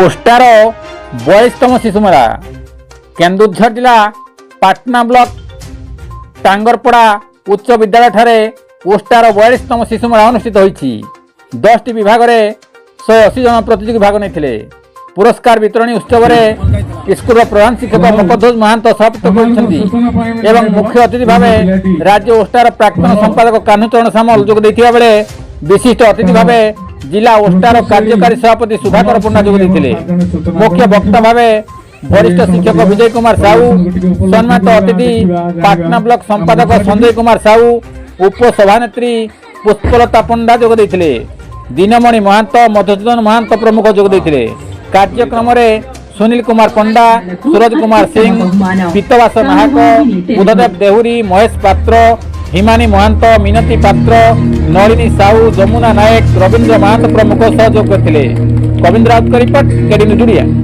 ओष्टार 42तम शिशु मेला केन्दुझर जिला पाटना ब्लॉक टांगरपड़ा उच्च विद्यालय ठारे ओष्टार 42तम शिशु मेला अनुष्ठित होईछि। 10टी विभाग में 180 जन प्रतियोगी भाग नहीं। पुरस्कार वितरणी उत्सव में स्कूल प्रधान शिक्षक मकध्वज महांत सभापति एवं मुख्य अतिथि भाव राज्य ओष्टार प्राक्तन संपादक कान्हूचरण सामल जोग देथिबा बेले विशिष्ट अतिथि भाव जिला ओष्टार कार्यकारी सभापति सुधाकर पण्डा जोग देथिले। मुख्य वक्ता भाव वरिष्ठ शिक्षक विजय कुमार साहू, सम्मानित अतिथि पाटना ब्लॉक संपादक संजय कुमार साहू, उपसभानेत्री पुष्पलता पण्डा जोग देथिले। दीनमणि महांत, मधुसूदन महांत प्रमुख जोग देथिले। कार्यक्रम में सुनील कुमार पंडा, सूरज कुमार सिंह, पीतवास नाहक, बुधदेव देहुरी, महेश पात्र, हिमानी महांत, मिनती पात्र, नलिनी साहू, जमुना नायक, रवींद्र महांत प्रमुख सहयोग करथिले। गोविंद राउत का रिपोर्ट, केडी न्यूज।